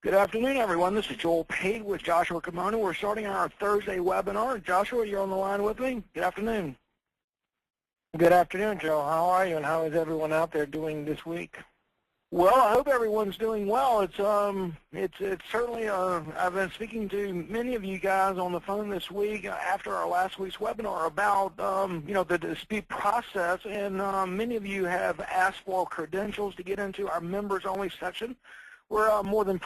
Good afternoon, everyone. This is Joel Pate with Joshua Kimona. We're starting our Thursday webinar. Joshua, you're on the line with me. Good afternoon. Good afternoon, Joe. How are you, and how is everyone out there doing this week? Well, I hope everyone's doing well. It's certainly. I've been speaking to many of you guys on the phone this week after our last week's webinar about the dispute process, and many of you have asked for credentials to get into our members-only section. We're more than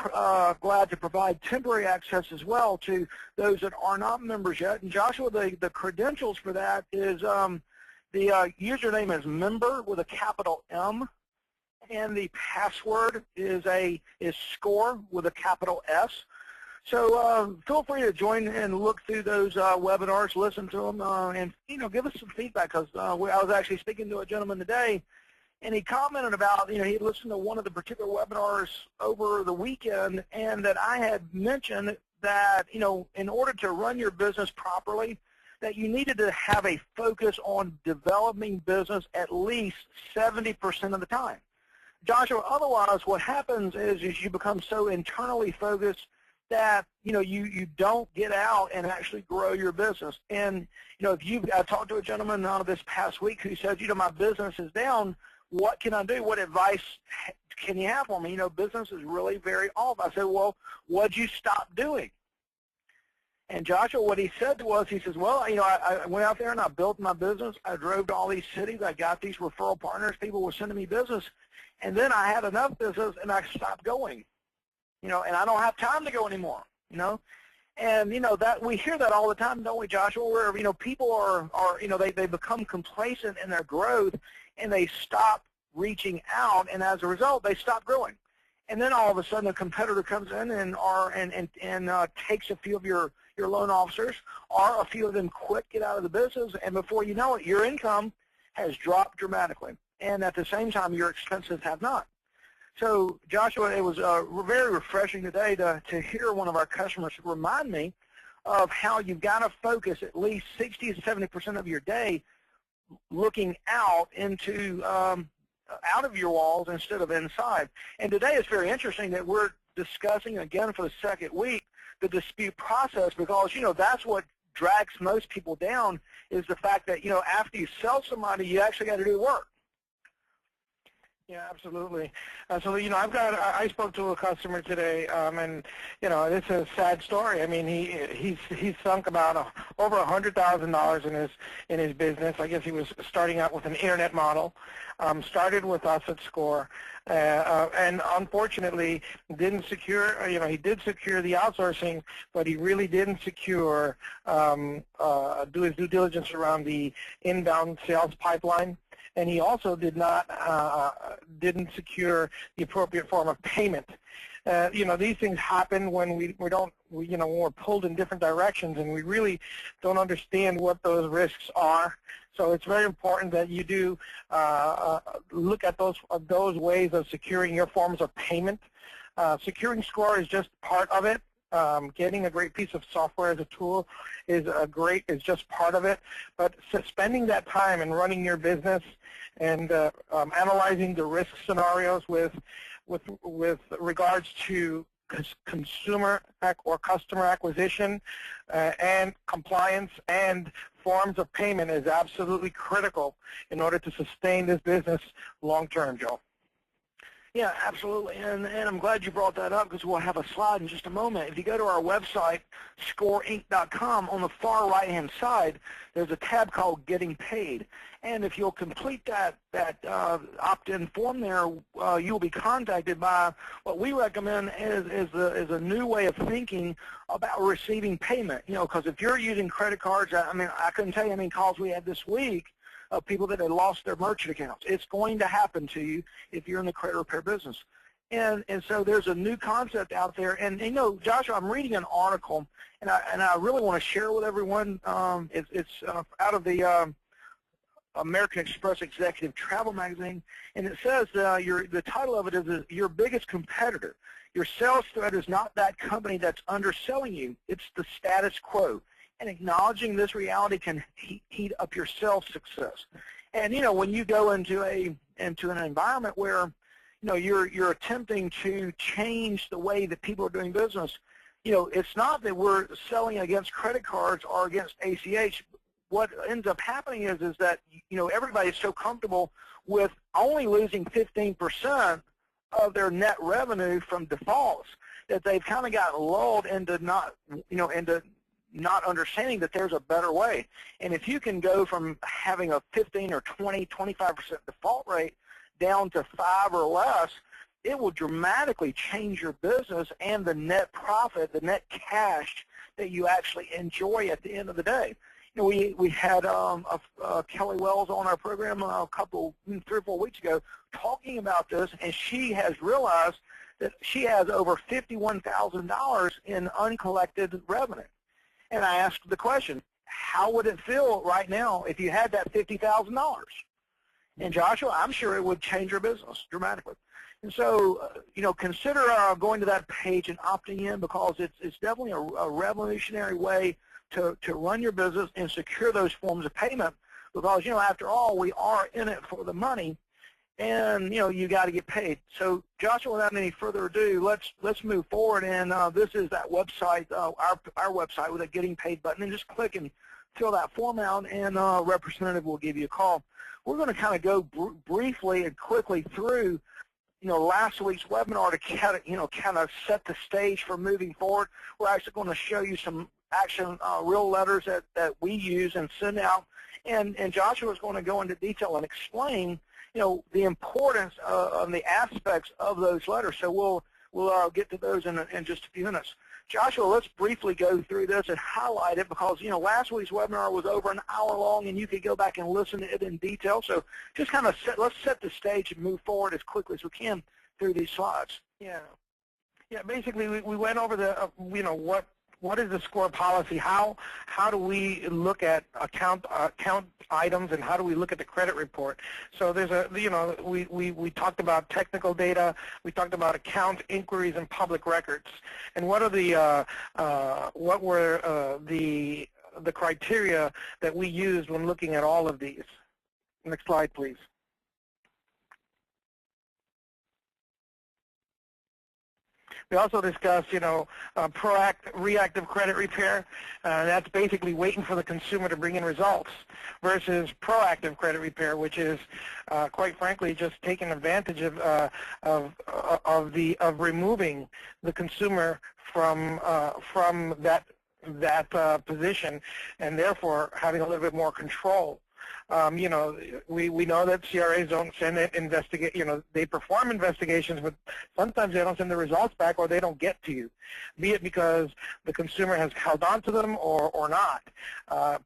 glad to provide temporary access as well to those that are not members yet. And Joshua, the credentials for that is the username is member with a capital M, and the password is score with a capital S. So feel free to join and look through those webinars, listen to them, and give us some feedback, because I was actually speaking to a gentleman today. And he commented about, he listened to one of the particular webinars over the weekend, and that I had mentioned that, in order to run your business properly, that you needed to have a focus on developing business at least 70% of the time. Joshua, otherwise what happens is you become so internally focused that, you don't get out and actually grow your business. And, I talked to a gentleman this past week who said, my business is down. What can I do? What advice can you have for me? Business is really very off. I said, well, what'd you stop doing? And Joshua, what he said was, he says, well, I went out there and I built my business. I drove to all these cities. I got these referral partners. People were sending me business. And then I had enough business and I stopped going, and I don't have time to go anymore, And, that we hear that all the time, don't we, Joshua, where, people are they become complacent in their growth, and they stop reaching out, and as a result, they stop growing. And then all of a sudden, a competitor comes in and takes a few of your loan officers, or a few of them quit, get out of the business, and before you know it, your income has dropped dramatically. And at the same time, your expenses have not. So, Joshua, it was very refreshing today to hear one of our customers remind me of how you've got to focus at least 60 to 70% of your day looking out into out of your walls instead of inside. And today it's very interesting that we're discussing again for the second week the dispute process, because that's what drags most people down, is the fact that after you sell somebody, you actually got to do work. Yeah, absolutely. So, I spoke to a customer today, and, it's a sad story. I mean, he's sunk about over $100,000 in his business. I guess he was starting out with an internet model, started with us at Score, and unfortunately didn't secure, he did secure the outsourcing, but he really didn't secure, do his due diligence around the inbound sales pipeline. And he also didn't secure the appropriate form of payment. These things happen when when we're pulled in different directions, and we really don't understand what those risks are. So it's very important that you do look at those ways of securing your forms of payment. Securing Score is just part of it. Getting a great piece of software as a tool is just part of it. But spending that time and running your business and analyzing the risk scenarios with regards to consumer or customer acquisition and compliance and forms of payment is absolutely critical in order to sustain this business long term, Joe. Yeah, absolutely, and I'm glad you brought that up, because we'll have a slide in just a moment. If you go to our website, Scoreinc.com, on the far right-hand side, there's a tab called Getting Paid, and if you'll complete that opt-in form there, you'll be contacted by what we recommend is a new way of thinking about receiving payment. Because if you're using credit cards, I couldn't tell you how many calls we had this week of people that had lost their merchant accounts. It's going to happen to you if you're in the credit repair business. And so there's a new concept out there. And Joshua, I'm reading an article, and I really want to share with everyone. It's out of the American Express Executive Travel Magazine, and it says the title of it is Your Biggest Competitor. Your sales threat is not that company that's underselling you. It's the status quo. And acknowledging this reality can heat up your sales success. And when you go into an environment where you're attempting to change the way that people are doing business. It's not that we're selling against credit cards or against ACH. What ends up happening is that, everybody's so comfortable with only losing 15% of their net revenue from defaults that they've kind of got lulled into not understanding that there's a better way. And if you can go from having a 15 or 20, 25% default rate down to 5 or less, it will dramatically change your business and the net profit, the net cash that you actually enjoy at the end of the day. We had Kelly Wells on our program 3 or 4 weeks ago talking about this, and she has realized that she has over $51,000 in uncollected revenue. And I asked the question, how would it feel right now if you had that $50,000? And Joshua, I'm sure it would change your business dramatically. And so, consider going to that page and opting in, because it's definitely a revolutionary way to run your business and secure those forms of payment, because, after all, we are in it for the money, and, you got to get paid. So, Joshua, without any further ado, let's move forward, and this is that website, our website with a Getting Paid button, and just click and fill that form out, and a representative will give you a call. We're going to kind of go briefly and quickly through last week's webinar to kind of set the stage for moving forward. We're actually going to show you some action real letters that we use and send out, and Joshua is going to go into detail and explain the importance of the aspects of those letters. So we'll get to those in just a few minutes. Joshua, let's briefly go through this and highlight it, because last week's webinar was over an hour long, and you could go back and listen to it in detail. So just kind of let's set the stage and move forward as quickly as we can through these slides. Yeah. Basically, we went over the what is the score policy? How do we look at account items, and how do we look at the credit report? So there's we talked about technical data, we talked about account inquiries and public records, and what were the criteria that we used when looking at all of these. Next slide, please. We also discussed, reactive credit repair. That's basically waiting for the consumer to bring in results, versus proactive credit repair, which is, quite frankly, just taking advantage of removing the consumer from that position, and therefore having a little bit more control. We know that CRAs don't send it investigate. They perform investigations, but sometimes they don't send the results back, or they don't get to you, be it because the consumer has held on to them or not.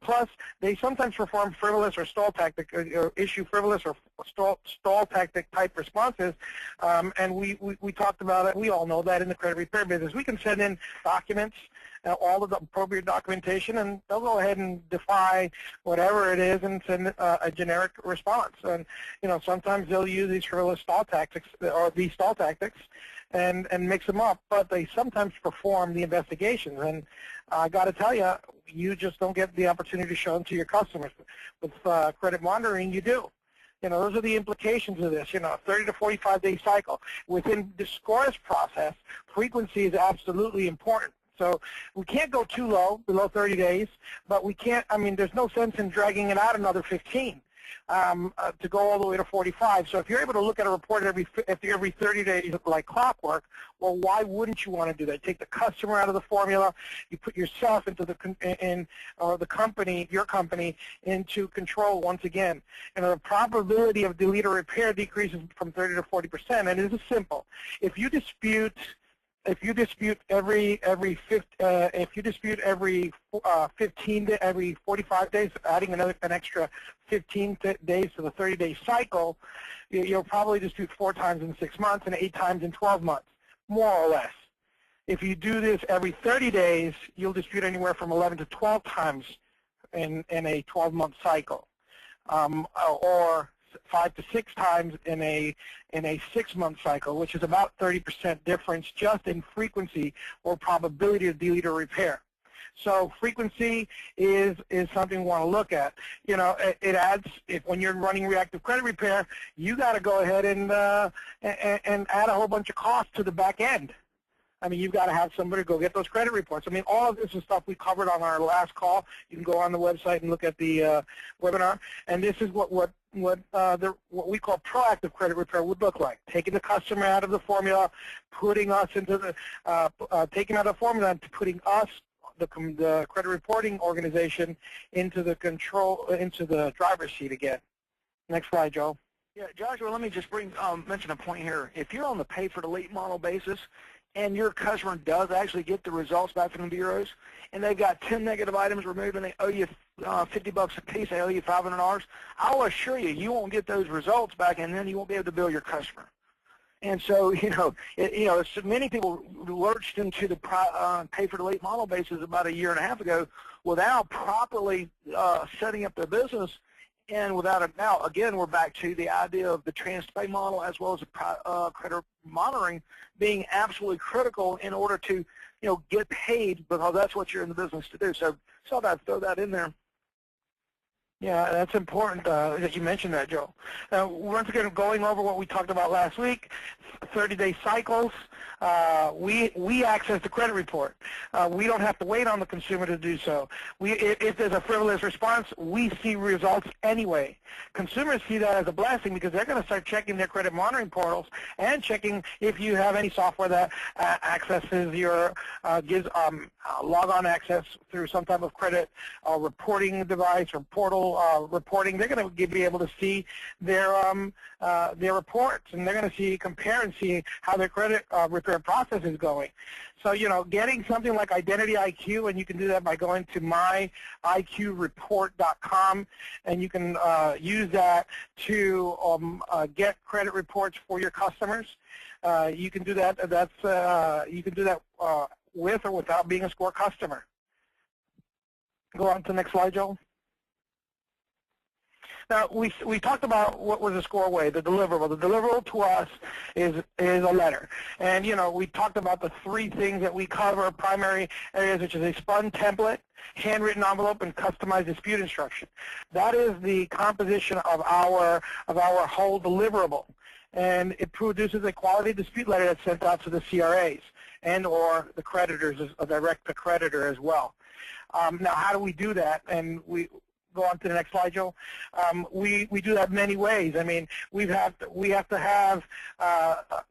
Plus, they sometimes perform frivolous or stall tactic, or issue frivolous or stall tactic type responses, and we talked about it. We all know that in the credit repair business, we can send in documents, all of the appropriate documentation, and they'll go ahead and defy whatever it is and send a generic response. And sometimes they'll use these frivolous stall tactics, or these stall tactics, and mix them up. But they sometimes perform the investigations, and I got to tell you, you just don't get the opportunity to show them to your customers. With credit monitoring, you do. Those are the implications of this. 30 to 45-day cycle. Within the scores process, frequency is absolutely important. So we can't go too low, below 30 days, but we can't, there's no sense in dragging it out another 15 to go all the way to 45. So if you're able to look at a report every 30 days like clockwork, well, why wouldn't you want to do that? Take the customer out of the formula, you put yourself into the company, your company, into control once again. And the probability of delete or repair decreases from 30 to 40%, and it is simple. If you dispute every 45 days, adding an extra 15 days to the 30-day cycle, you'll probably dispute 4 times in 6 months and 8 times in 12 months, more or less. If you do this every 30 days, you'll dispute anywhere from 11 to 12 times in a 12-month cycle, or 5 to 6 times in a 6-month cycle, which is about 30% difference just in frequency or probability of delete or repair. So frequency is something we want to look at. You know, it adds, when you're running reactive credit repair, you got to go ahead and add a whole bunch of costs to the back end. I mean, you've got to have somebody go get those credit reports. I mean, all of this is stuff we covered on our last call. You can go on the website and look at the webinar. And this is what we call proactive credit repair would look like: taking the customer out of the formula, putting us into the taking out of the formula and putting us, the credit reporting organization, into the driver's seat again. Next slide, Joe. Yeah, Joshua, let me just mention a point here. If you're on the pay-for-delete model basis, and your customer does actually get the results back from the bureaus, and they've got 10 negative items removed, and they owe you $50 a piece, they owe you $500, I'll assure you, you won't get those results back, and then you won't be able to bill your customer. And so, so many people lurched into the pay-for-delete model basis about a year and a half ago without properly setting up their business. And without a doubt, again, we're back to the idea of the TransPay model as well as the credit monitoring being absolutely critical in order to, get paid, because that's what you're in the business to do. So I'd throw that in there. Yeah, that's important that you mentioned that, Joe. Once again, going over what we talked about last week, 30-day cycles. We access the credit report. We don't have to wait on the consumer to do so. If there's a frivolous response, we see results anyway. Consumers see that as a blessing because they're going to start checking their credit monitoring portals and checking if you have any software that accesses your, gives log-on access through some type of credit reporting device or portal reporting. They're going to be able to see their reports, and they're going to compare and see how their credit repair process is going. So, getting something like Identity IQ, and you can do that by going to myiqreport.com, and you can use that to get credit reports for your customers. You can do that. You can do that with or without being a Score customer. Go on to the next slide, Joel. Now, we talked about what was the Score way, the deliverable. The deliverable to us is a letter. And, we talked about the three things that we cover, primary areas, which is a spun template, handwritten envelope, and customized dispute instruction. That is the composition of our whole deliverable. And it produces a quality dispute letter that's sent out to the CRAs and or the creditors, a direct to creditor as well. Now, how do we do that? And we go on to the next slide, Joe. We do that many ways. I mean, we have to have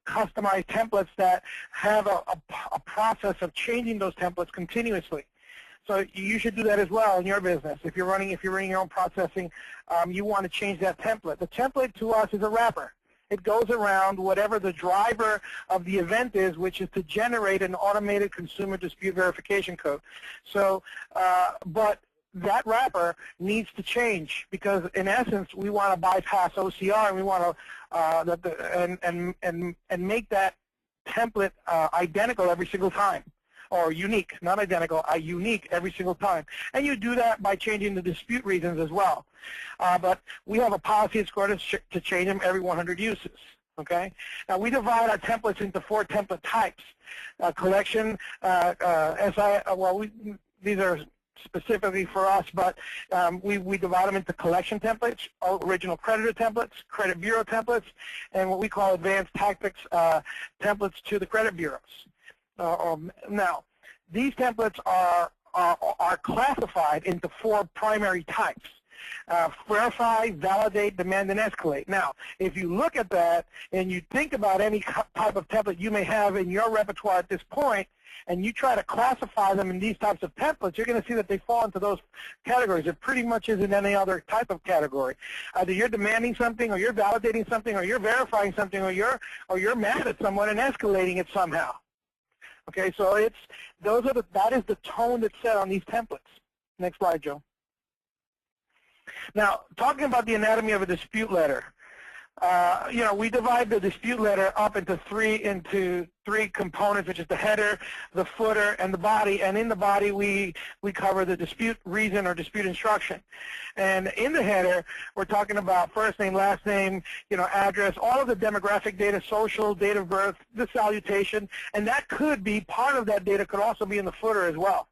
customized templates that have a process of changing those templates continuously. So you should do that as well in your business. If you're running your own processing, you want to change that template. The template to us is a wrapper. It goes around whatever the driver of the event is, which is to generate an automated consumer dispute verification code. So, but that wrapper needs to change because, in essence, we want to bypass OCR and we want to and make that template identical every single time, or unique, not identical, unique every single time. And you do that by changing the dispute reasons as well. But we have a policy at Score to change them every 100 uses. Okay. Now we divide our templates into 4 template types: collection, these are specifically for us, but we divide them into collection templates, original creditor templates, credit bureau templates, and what we call advanced tactics templates to the credit bureaus. Now, these templates are classified into 4 primary types: verify, validate, demand, and escalate. Now, if you look at that and you think about any type of template you may have in your repertoire at this point, and you try to classify them in these types of templates, you're going to see that they fall into those categories. It pretty much isn't any other type of category. Either you're demanding something, or you're validating something, or you're verifying something, or you're mad at someone and escalating it somehow. Okay, so that is the tone that's set on these templates. Next slide, Joe. Now, talking about the anatomy of a dispute letter, we divide the dispute letter up into three components, which is the header, the footer, and the body. And in the body, we cover the dispute reason or dispute instruction. And in the header, we're talking about first name, last name, address, all of the demographic data, social, date of birth, the salutation, and that could be part of that data could also be in the footer as well.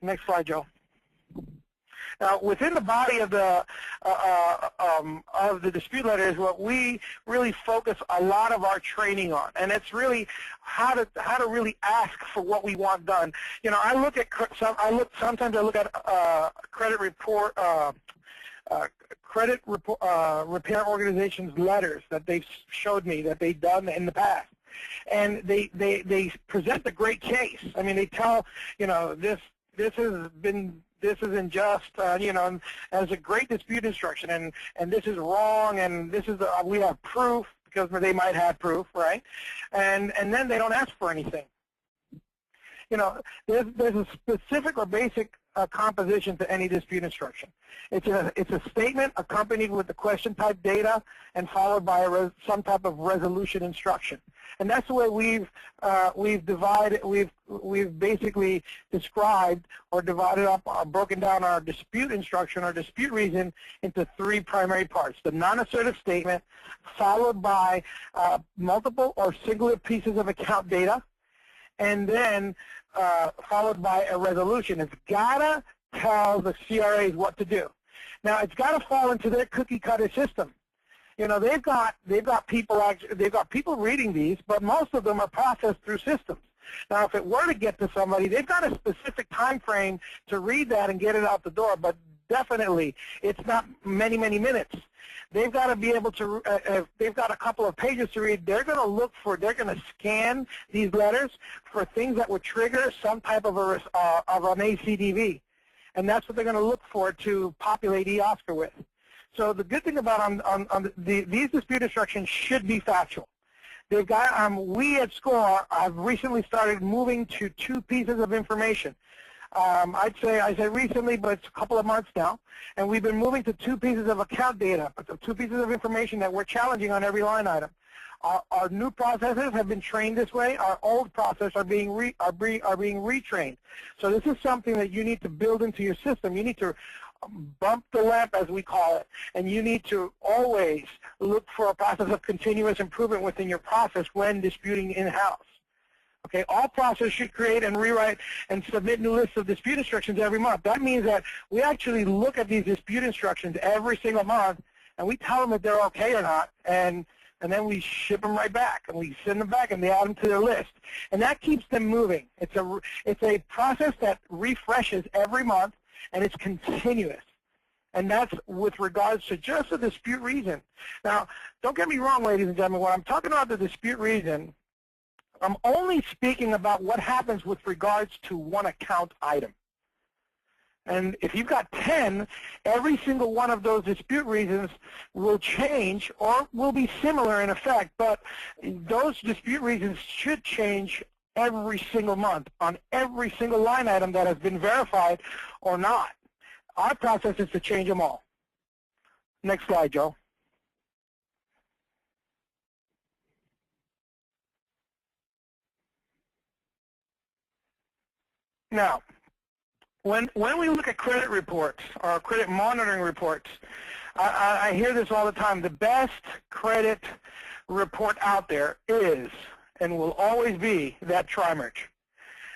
Next slide, Joe. Now, within the body of the dispute letter is what we really focus a lot of our training on, and it's really how to really ask for what we want done. You know, sometimes I look at credit repair organizations' letters that they've showed me that they've done in the past, and they present a great case. I mean, they tell, you know, this isn't just, you know, and as a great dispute instruction, and this is wrong, and this is we have proof, because they might have proof, right? And then they don't ask for anything. You know, there's a specific or basic composition to any dispute instruction. It's a statement accompanied with the question type data and followed by some type of resolution instruction. And that's the way we've basically described or divided up or broken down our dispute instruction or dispute reason into three primary parts: the non-assertive statement, followed by multiple or singular pieces of account data, and then followed by a resolution. It's gotta tell the CRAs what to do. Now, it's gotta fall into their cookie-cutter system. You know, they've got people reading these, but most of them are processed through systems. Now, if it were to get to somebody, they've got a specific time frame to read that and get it out the door, but definitely it's not many minutes. They've got to be able to, if they've got a couple of pages to read, they're going to scan these letters for things that would trigger some type of an ACDV. And that's what they're going to look for to populate eOscar with. So the good thing about these dispute instructions should be factual. They've got, we at SCORE have recently started moving to 2 pieces of information. I say recently, but it's a couple of months now, and we've been moving to 2 pieces of account data, 2 pieces of information that we're challenging on every line item. Our new processes have been trained this way. Our old processes are being retrained. So this is something that you need to build into your system. You need to bump the lamp, as we call it, and you need to always look for a process of continuous improvement within your process when disputing in-house. Okay, all processes should create and rewrite and submit new lists of dispute instructions every month. That means that we actually look at these dispute instructions every single month, and we tell them if they're okay or not, and then we ship them right back, and we send them back, and they add them to their list. And that keeps them moving. It's a process that refreshes every month, and it's continuous. And that's with regards to just the dispute reason. Now, don't get me wrong, ladies and gentlemen, when I'm talking about the dispute reason, I'm only speaking about what happens with regards to one account item. And if you've got 10, every single one of those dispute reasons will change or will be similar in effect, but those dispute reasons should change every single month on every single line item that has been verified or not. Our process is to change them all. Next slide, Joe. Now, when we look at credit reports or credit monitoring reports, I hear this all the time. The best credit report out there is and will always be that tri-merge.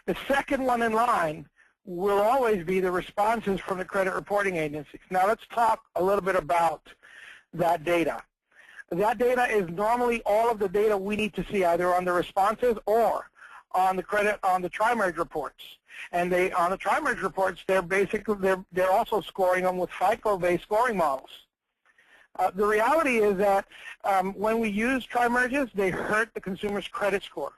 The second one in line will always be the responses from the credit reporting agencies. Now let's talk a little bit about that data. That data is normally all of the data we need to see either on the responses or on the tri-merge reports. And on the tri-merge reports, they're also scoring them with FICO-based scoring models. The reality is that when we use tri-merges, they hurt the consumer's credit score.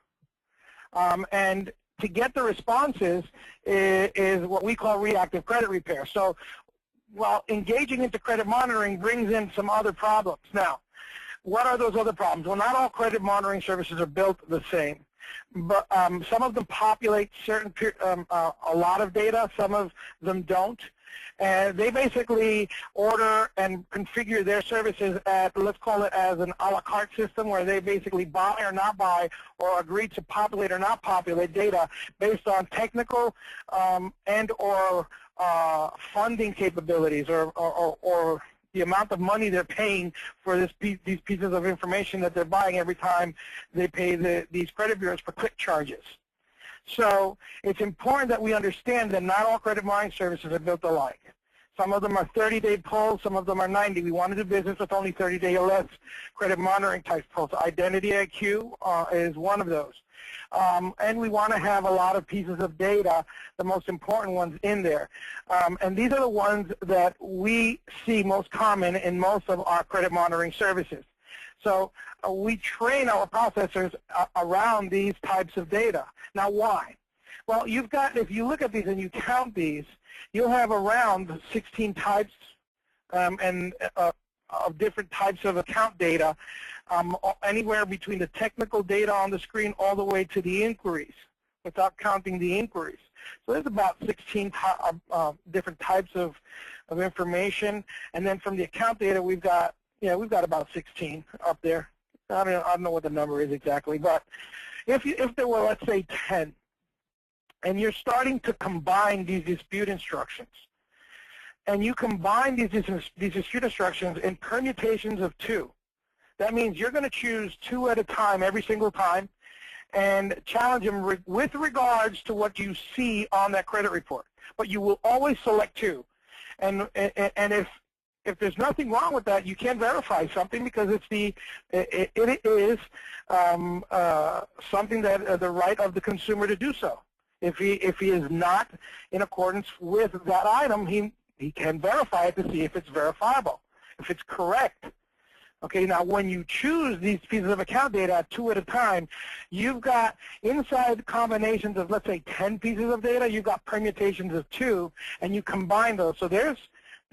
And to get the responses is what we call reactive credit repair. So while engaging into credit monitoring brings in some other problems. Now, what are those other problems? Well, not all credit monitoring services are built the same. But some of them populate a lot of data, some of them don't. And they basically order and configure their services at, let's call it as an a la carte system, where they basically buy or not buy or agree to populate or not populate data based on technical and or funding capabilities or the amount of money they're paying for these pieces of information that they're buying every time they pay these credit bureaus for click charges. So it's important that we understand that not all credit monitoring services are built alike. Some of them are 30-day pulls, some of them are 90. We want to do business with only 30-day or less credit monitoring type pulls. Identity IQ is one of those. And we want to have a lot of pieces of data, the most important ones in there. And these are the ones that we see most common in most of our credit monitoring services. So we train our processors around these types of data. Now, why? Well, you've got, if you look at these and you count these, you'll have around 16 types of different types of account data, anywhere between the technical data on the screen all the way to the inquiries, without counting the inquiries. So there's about 16 different types of information, and then from the account data, we've got about 16 up there. I don't know what the number is exactly, but if there were, let's say, 10, and you're starting to combine these dispute instructions, and you combine these dispute instructions in permutations of 2, that means you're going to choose 2 at a time every single time and challenge them with regards to what you see on that credit report. But you will always select 2. And if there's nothing wrong with that, you can verify something because it is something that the right of the consumer to do so. If he is not in accordance with that item, he can verify it to see if it's verifiable, if it's correct. Okay, now when you choose these pieces of account data 2 at a time, you've got inside combinations of, let's say, 10 pieces of data, you've got permutations of 2, and you combine those. So there's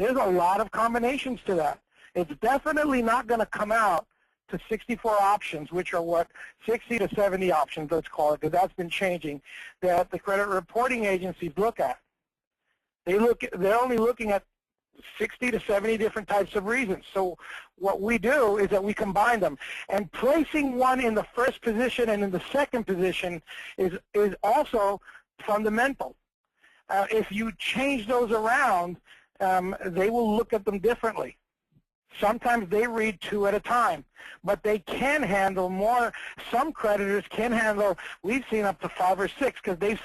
a lot of combinations to that. It's definitely not going to come out to 64 options, which are what, 60 to 70 options, let's call it, because that's been changing, that the credit reporting agencies look at. They're only looking at 60 to 70 different types of reasons. So what we do is that we combine them. And placing one in the first position and in the second position is also fundamental. If you change those around, they will look at them differently. Sometimes they read 2 at a time, but they can handle more. Some creditors can handle, we've seen up to 5 or 6 because they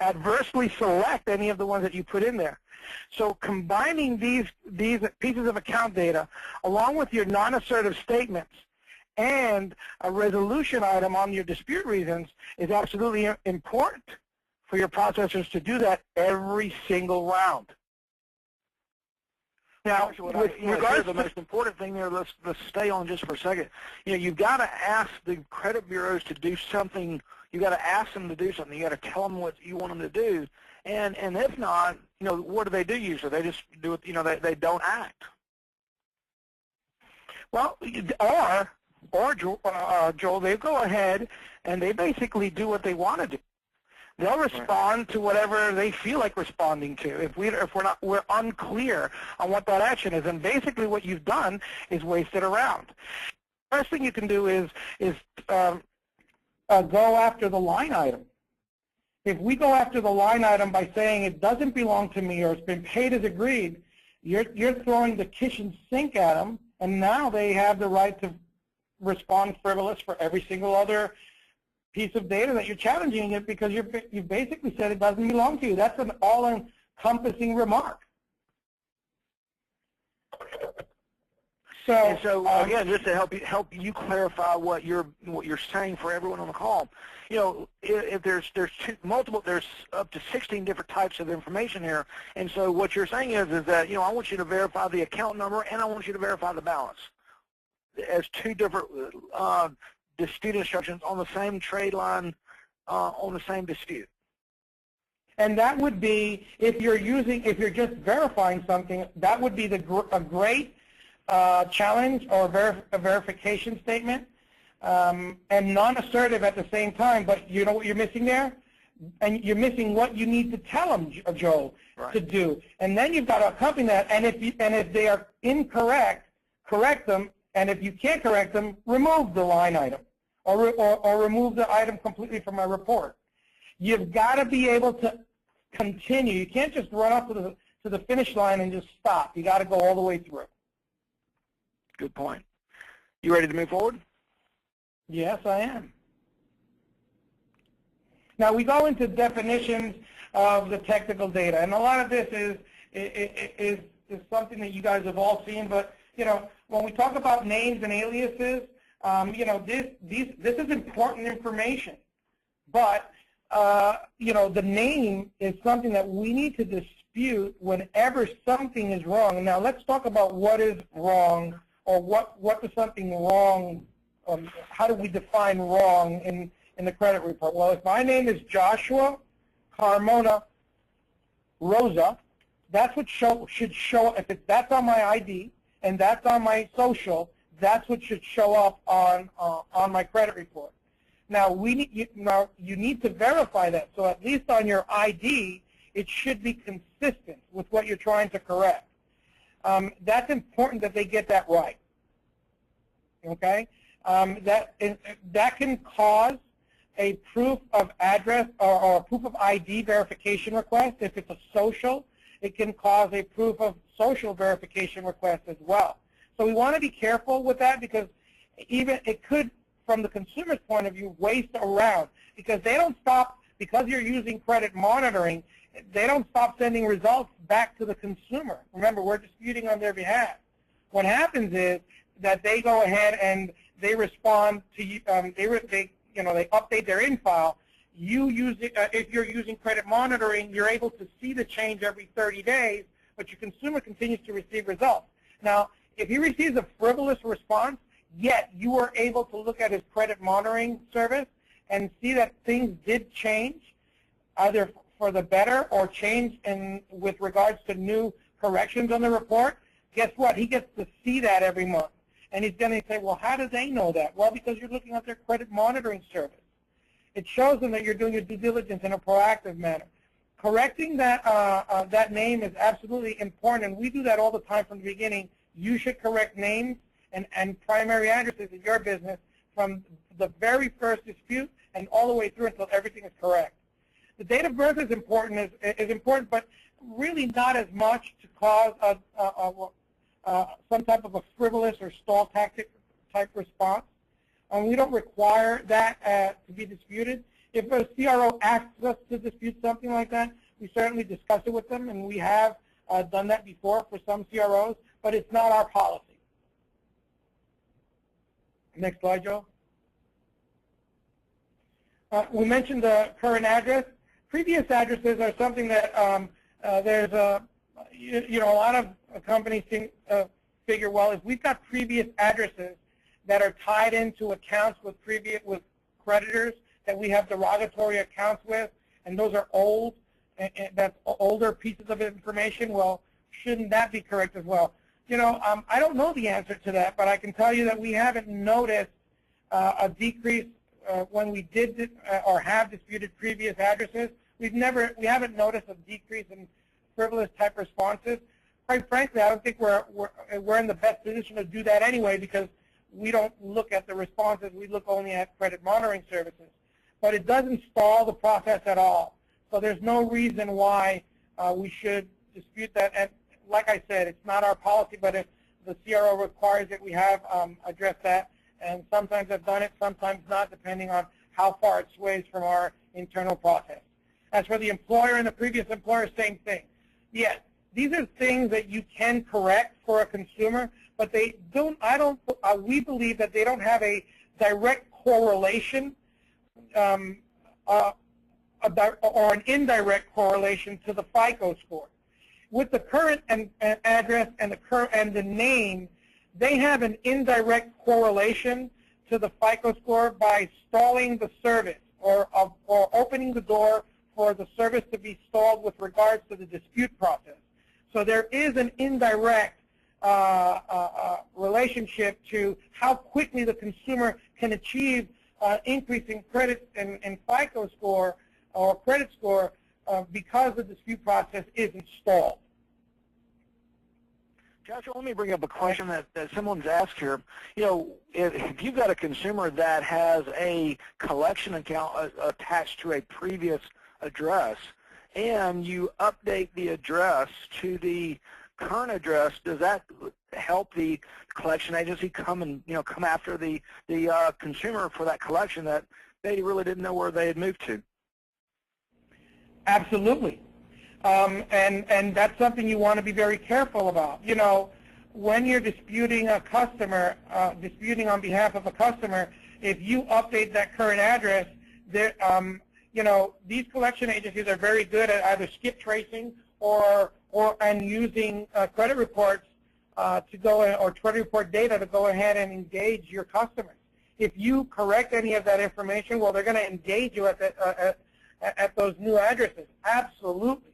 adversely select any of the ones that you put in there. So combining these pieces of account data along with your non-assertive statements and a resolution item on your dispute reasons is absolutely important for your processors to do that every single round. Now, with regards to the most important thing there, let's stay on just for a second. You've got to ask the credit bureaus to do something. You've got to ask them to do something. You've got to tell them what you want them to do. And if not, what do they do usually? They just do it. They don't act. Well, or Joel, they go ahead and they basically do what they want to do. They'll respond to whatever they feel like responding to. If we're unclear on what that action is, and basically what you've done is waste it around. First thing you can do is go after the line item. If we go after the line item by saying it doesn't belong to me or it's been paid as agreed, you're throwing the kitchen sink at them, and now they have the right to respond frivolous for every single other piece of data that you're challenging it because you basically said it doesn't belong to you. That's an all-encompassing remark. So again, just to help you clarify what you're saying for everyone on the call, if there's up to 16 different types of information here, and so what you're saying is that I want you to verify the account number and I want you to verify the balance as 2 different dispute instructions on the same trade line on the same dispute. And that would be, if you're just verifying something, that would be a great challenge or a verification statement, and non-assertive at the same time. But you know what you're missing there? And you're missing what you need to tell them, Joe, right, to do. And then you've got to accompany that. And if they are incorrect, correct them. And if you can't correct them, remove the line item or remove the item completely from my report. You've got to be able to continue. You can't just run up to the finish line and just stop. You got to go all the way through. Good point. You ready to move forward? Yes, I am. Now we go into definitions of the technical data, and a lot of this is something that you guys have all seen. But when we talk about names and aliases, this is important information. But the name is something that we need to dispute whenever something is wrong. Now let's talk about what is wrong, or what is something wrong. How do we define wrong in the credit report? Well, if my name is Joshua Carmona Rosa, that's what should show. If that's on my ID and that's on my social, that's what should show up on my credit report. Now you need to verify that. So at least on your ID, it should be consistent with what you're trying to correct. That's important that they get that right. Okay, that can cause a proof of address or a proof of ID verification request. If it's a social, it can cause a proof of social verification request as well. So we want to be careful with that, because even it could, from the consumer's point of view, waste around, because they don't stop, because you're using credit monitoring, they don't stop sending results back to the consumer. Remember, we're disputing on their behalf. What happens is that they go ahead and they respond to you. They update their in-file. You use it, if you're using credit monitoring, you're able to see the change every 30 days, but your consumer continues to receive results. Now, if he receives a frivolous response, yet you are able to look at his credit monitoring service and see that things did change, either for the better or change with regards to new corrections on the report, guess what? He gets to see that every month. And he's going to say, well, how do they know that? Well, because you're looking at their credit monitoring service. It shows them that you're doing your due diligence in a proactive manner. Correcting that name is absolutely important, and we do that all the time from the beginning. You should correct names and primary addresses in your business from the very first dispute and all the way through until everything is correct. The date of birth is important, but really not as much to cause some type of a frivolous or stall tactic type response. We don't require that to be disputed. If a CRO asks us to dispute something like that, we certainly discuss it with them, and we have done that before for some CROs, but it's not our policy. Next slide, Joe. We mentioned the current address. Previous addresses are something that there's a lot of companies figure, well, if we've got previous addresses that are tied into accounts with creditors that we have derogatory accounts with, and those are old, and that's older pieces of information, well, shouldn't that be correct as well? I don't know the answer to that, but I can tell you that we haven't noticed a decrease when we did or have disputed previous addresses. We haven't noticed a decrease in frivolous type responses. Quite frankly, I don't think we're in the best position to do that anyway, because we don't look at the responses. We look only at credit monitoring services. But it doesn't stall the process at all. So there's no reason why we should dispute that. And like I said, it's not our policy, but if the CRO requires it, we have addressed that. And sometimes I've done it, sometimes not, depending on how far it sways from our internal process. As for the employer and the previous employer, same thing. Yes, these are things that you can correct for a consumer, but they don't. We believe that they don't have a direct correlation or an indirect correlation to the FICO score. With the current address and the name, they have an indirect correlation to the FICO score by stalling the service or opening the door for the service to be stalled with regards to the dispute process. So there is an indirect relationship to how quickly the consumer can achieve increasing credit and FICO score or credit score because the dispute process isn't stalled. Joshua, let me bring up a question that someone's asked here. If you've got a consumer that has a collection account attached to a previous address, and you update the address to the current address, does that help the collection agency come after the consumer for that collection that they really didn't know where they had moved to? Absolutely. And that's something you want to be very careful about. You know, when you're disputing a customer, disputing on behalf of a customer, if you update that current address, there, you know, these collection agencies are very good at either skip tracing and using credit reports to go in, or credit report data to go ahead and engage your customers. If you correct any of that information, well, they're going to engage you at those new addresses. Absolutely.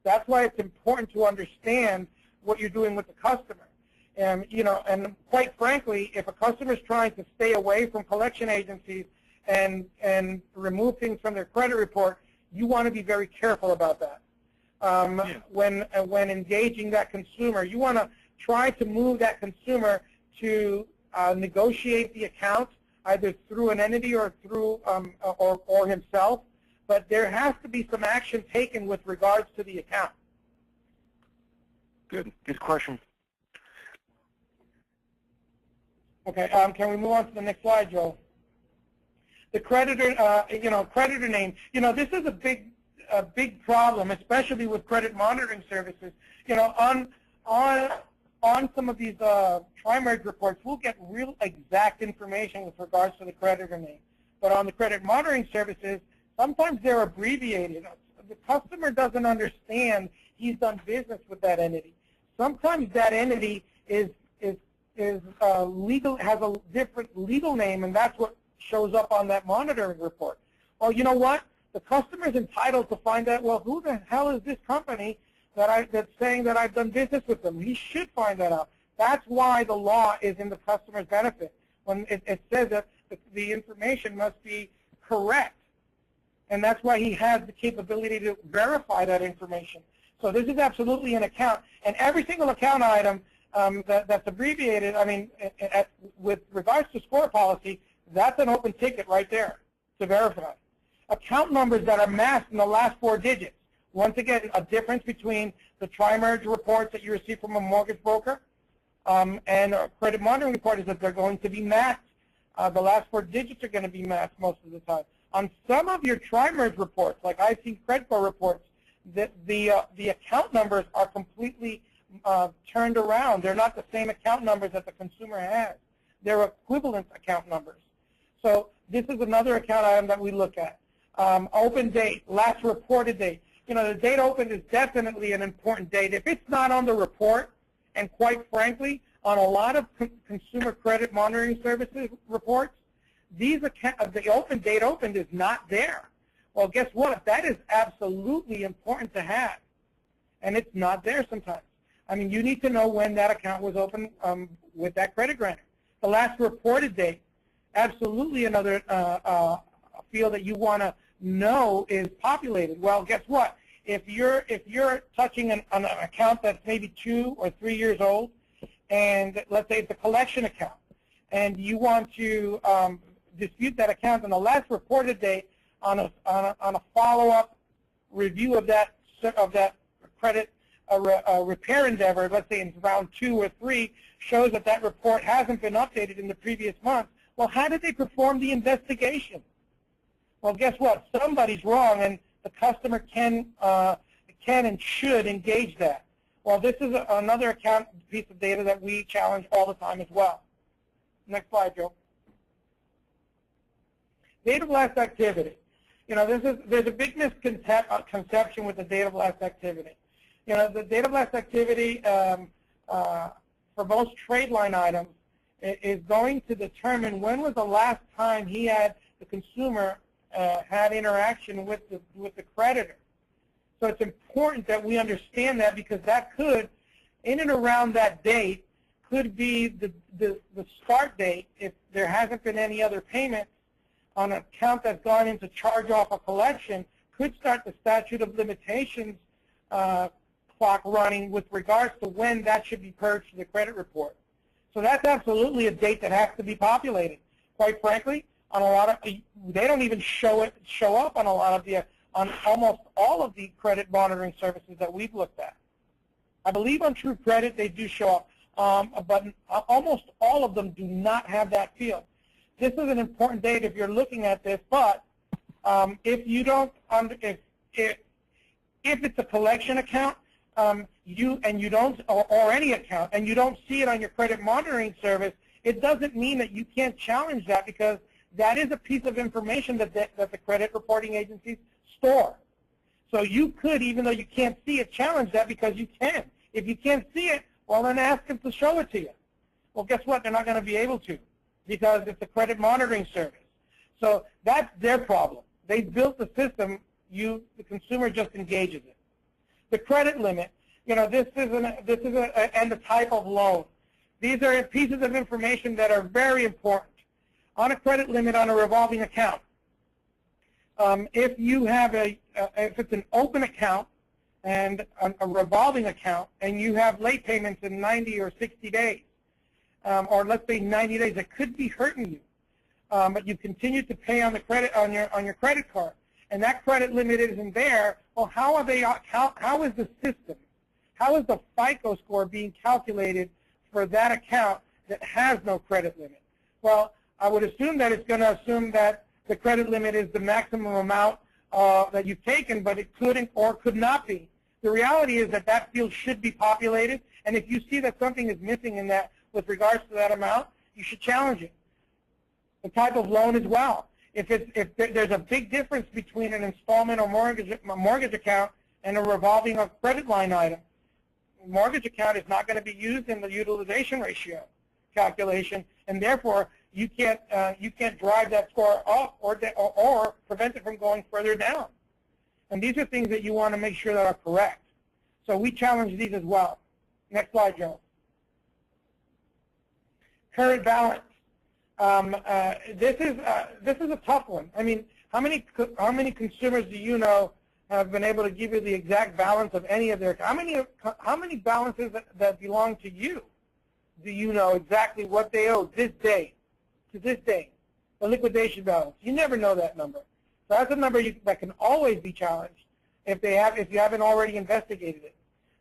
That's why it's important to understand what you're doing with the customer. And, you know, and quite frankly, if a customer is trying to stay away from collection agencies and remove things from their credit report, you want to be very careful about that. When engaging that consumer, you want to try to move that consumer to negotiate the account either through an entity or through or himself. But there has to be some action taken with regards to the account. Good question. Okay, can we move on to the next slide, Joe? The creditor, you know, creditor name. You know, this is a big problem, especially with credit monitoring services. You know, on some of these tri-merge reports, we'll get real exact information with regards to the creditor name. But on the credit monitoring services, sometimes they're abbreviated. The customer doesn't understand he's done business with that entity. Sometimes that entity is legal, has a different legal name, and that's what shows up on that monitoring report. Well, you know what? The customer is entitled to find out, well, who the hell is this company that's saying that I've done business with them? He should find that out. That's why the law is in the customer's benefit. When it says that the information must be correct. And that's why he has the capability to verify that information. So this is absolutely an account. And every single account item that's abbreviated, I mean, with regards to score policy, that's an open ticket right there to verify. Account numbers that are masked in the last 4 digits. Once again, a difference between the tri-merge reports that you receive from a mortgage broker and a credit monitoring report is that they're going to be masked. The last 4 digits are going to be masked most of the time. On some of your tri-merge reports, like I've seen Credco reports, that the account numbers are completely turned around. They're not the same account numbers that the consumer has. They're equivalent account numbers. So this is another account item that we look at. Open date, last reported date. You know, the date opened is definitely an important date. If it's not on the report, and quite frankly, on a lot of consumer credit monitoring services reports, the open date opened is not there. Well, guess what? That is absolutely important to have, and it's not there sometimes. I mean, you need to know when that account was opened with that credit grantor. The last reported date, absolutely another field that you want to know is populated. Well, guess what? If you're touching an account that's maybe 2 or 3 years old, and let's say it's a collection account, and you want to dispute that account on the last reported date on a follow-up review of that credit repair endeavor, let's say in round 2 or 3, shows that that report hasn't been updated in the previous month. Well, how did they perform the investigation? Well, guess what? Somebody's wrong, and the customer can and should engage that. Well, this is another account piece of data that we challenge all the time as well. Next slide, Joe. Date of last activity. You know, there's a big misconception with the date of last activity. You know, the date of last activity for most trade line items is going to determine when was the last time the consumer had interaction with the creditor. So it's important that we understand that, because that could, in and around that date, could be the start date if there hasn't been any other payments on an account that's gone into charge-off or collection, could start the statute of limitations clock running with regards to when that should be purged to the credit report. So that's absolutely a date that has to be populated. Quite frankly, on a lot of, they don't even show up on a lot of on almost all of the credit monitoring services that we've looked at. I believe on True Credit they do show up, but almost all of them do not have that field. This is an important date if you're looking at this, but if you don't, if it's a collection account, you don't, or any account, and you don't see it on your credit monitoring service, it doesn't mean that you can't challenge that, because that is a piece of information that the credit reporting agencies store. So you could, even though you can't see it, challenge that, because you can. If you can't see it, well, then ask them to show it to you. Well, guess what? They're not going to be able to, because it's a credit monitoring service. So that's their problem. They built the system. The consumer just engages it. The credit limit, this is and the type of loan. These are pieces of information that are very important. On a credit limit on a revolving account, if you have if it's an open account and a revolving account, and you have late payments in 90 or 60 days, or let's say 90 days, it could be hurting you. But you continue to pay on the credit on your credit card, and that credit limit isn't there. Well, how is the system? How is the FICO score being calculated for that account that has no credit limit? Well, I would assume that it's going to assume that the credit limit is the maximum amount that you've taken, but it couldn't or could not be. The reality is that that field should be populated, and if you see that something is missing in that with regards to that amount, you should challenge it. The type of loan as well. If there's a big difference between an installment or mortgage account and a revolving or credit line item, mortgage account is not going to be used in the utilization ratio calculation, and therefore you can't drive that score up or prevent it from going further down. And these are things that you want to make sure that are correct. So we challenge these as well. Next slide, Joe. Current balance. This is a tough one. I mean, how many consumers do you know have been able to give you the exact balance of any of their? How many balances that belong to you do you know exactly what they owe this day, to this day, the liquidation balance? You never know that number. So that's a number that can always be challenged if you haven't already investigated it.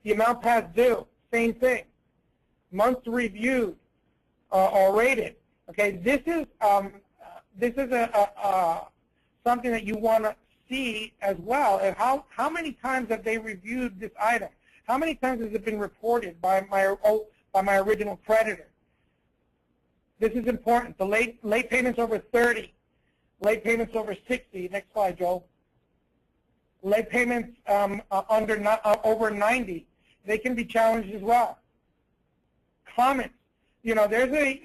The amount past due, same thing. Months reviewed or rated. Okay, this is something that you want to see as well. And how many times have they reviewed this item? How many times has it been reported by my original creditor? This is important. The late payments over 30, late payments over 60. Next slide, Joel. Late payments over 90. They can be challenged as well. Comments. There's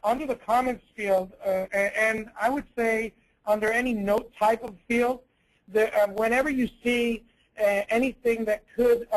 under the comments field, and I would say under any note type of field, whenever you see anything that could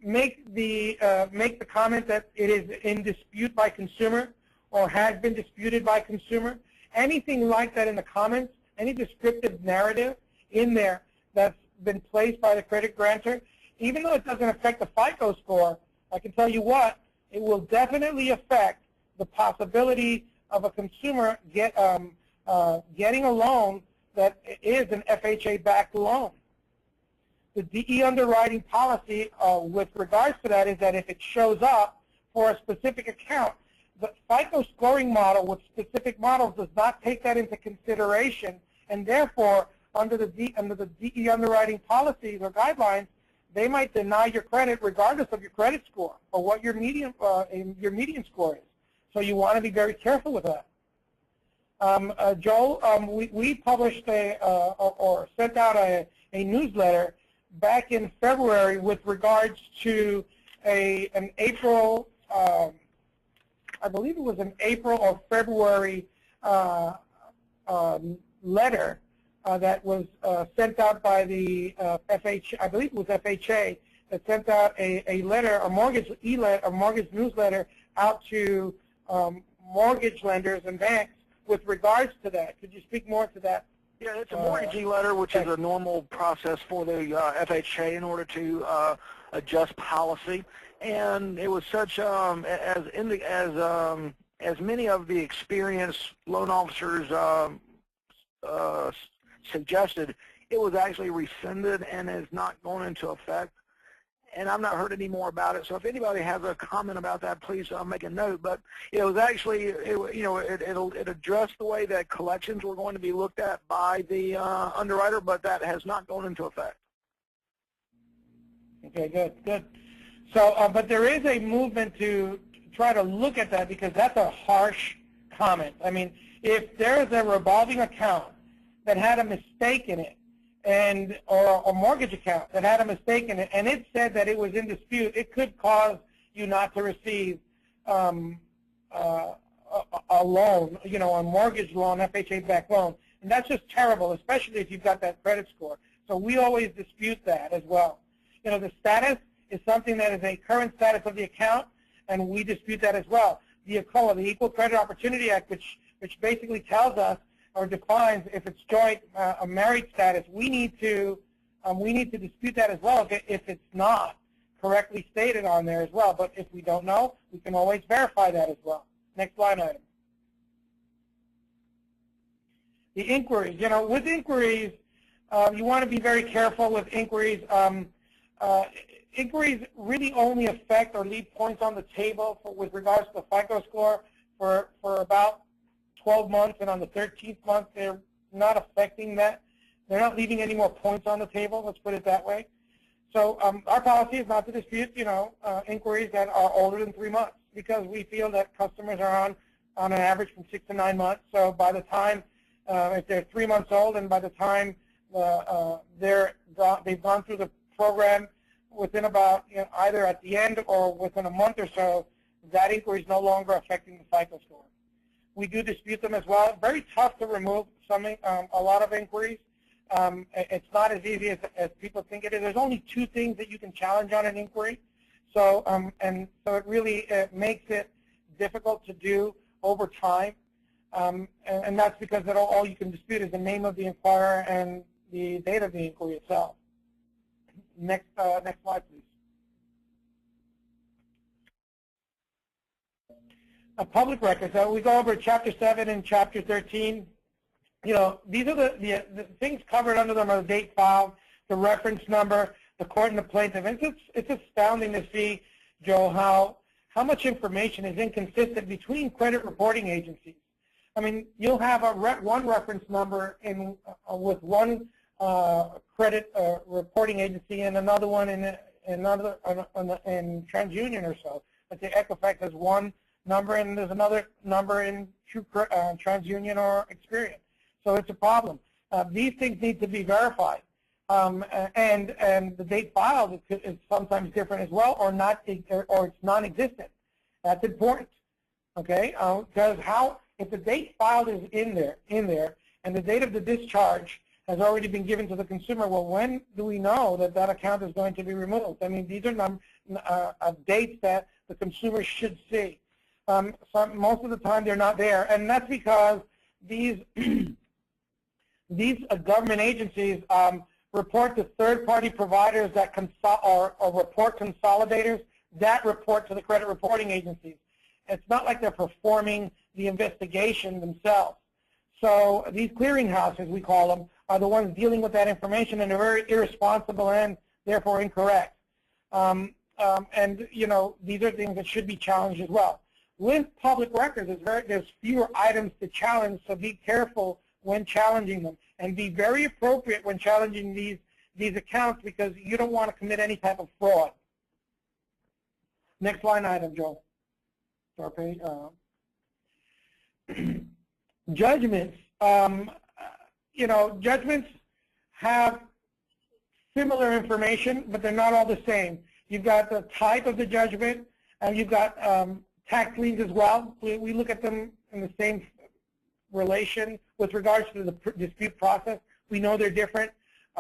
make the comment that it is in dispute by consumer or has been disputed by consumer, anything like that in the comments, any descriptive narrative in there that's been placed by the credit grantor, even though it doesn't affect the FICO score, I can tell you what, it will definitely affect the possibility of a consumer getting a loan that is an FHA-backed loan. The DE underwriting policy with regards to that is that if it shows up for a specific account, the FICO scoring model with specific models does not take that into consideration, and therefore, under the DE underwriting policies or guidelines, they might deny your credit regardless of your credit score or what your median score is. So you want to be very careful with that. Joel, we published or sent out a newsletter back in February with regards to an April, I believe it was an April or February letter that was sent out by the FHA, I believe it was FHA, that sent out a letter, a mortgage newsletter out to mortgage lenders and banks with regards to that. Could you speak more to that? Yeah, it's a mortgage e-letter, which is a normal process for the FHA in order to adjust policy. And it was such as many of the experienced loan officers suggested, it was actually rescinded and is not going into effect. and I've not heard any more about it. So if anybody has a comment about that, please make a note. But it was actually, it addressed the way that collections were going to be looked at by the underwriter, but that has not gone into effect. Okay, good. So, but there is a movement to try to look at that, because that's a harsh comment. I mean, if there is a revolving account that had a mistake in it, or a mortgage account that had a mistake in it, and it said that it was in dispute, it could cause you not to receive a loan, a mortgage loan, FHA-backed loan. And that's just terrible, especially if you've got that credit score. So we always dispute that as well. The status is something that is a current status of the account, and we dispute that as well. The ECOA, the Equal Credit Opportunity Act, which basically tells us or defines if it's joint a married status, we need to dispute that as well if it's not correctly stated on there as well. But if we don't know, we can always verify that as well. Next line item. The inquiries. With inquiries, you want to be very careful with inquiries. Inquiries really only affect or leave points on the table with regards to the FICO score for about 12 months, and on the 13th month, they're not affecting that. They're not leaving any more points on the table, let's put it that way. So our policy is not to dispute, inquiries that are older than 3 months, because we feel that customers are on an average from 6 to 9 months. So by the time, if they're 3 months old, and by the time they've gone through the program within about, either at the end or within a month or so, that inquiry is no longer affecting the FICO score. We do dispute them as well. Very tough to remove a lot of inquiries. It's not as easy as people think it is. There's only 2 things that you can challenge on an inquiry. So so it really makes it difficult to do over time. And that's because all you can dispute is the name of the inquirer and the date of the inquiry itself. Next slide, please. Public records. We go over Chapter 7 and Chapter 13. These are the things covered under them are the date filed, the reference number, the court and the plaintiff. It's astounding to see, Joe, how much information is inconsistent between credit reporting agencies. I mean, you'll have one reference number with one credit reporting agency and another one in TransUnion or so. But the Equifax has one number, and there's another number in TransUnion or Experian. So it's a problem. These things need to be verified, and the date filed is sometimes different as well, or it's non-existent. That's important, okay? Because if the date filed is in there, and the date of the discharge has already been given to the consumer, well, when do we know that account is going to be removed? I mean, these are dates that the consumer should see. Most of the time they're not there, and that's because these government agencies report to third-party providers that or report consolidators that report to the credit reporting agencies. It's not like they're performing the investigation themselves. So these clearinghouses, we call them, are the ones dealing with that information, and they're very irresponsible and therefore incorrect. And these are things that should be challenged as well. With public records, there's fewer items to challenge, so be careful when challenging them, and be very appropriate when challenging these accounts, because you don't want to commit any type of fraud. Next line item, Joe. Sorry, judgments. Judgments have similar information, but they're not all the same. You've got the type of the judgment, and you've got tax liens as well. We look at them in the same relation. With regards to the dispute process, we know they're different,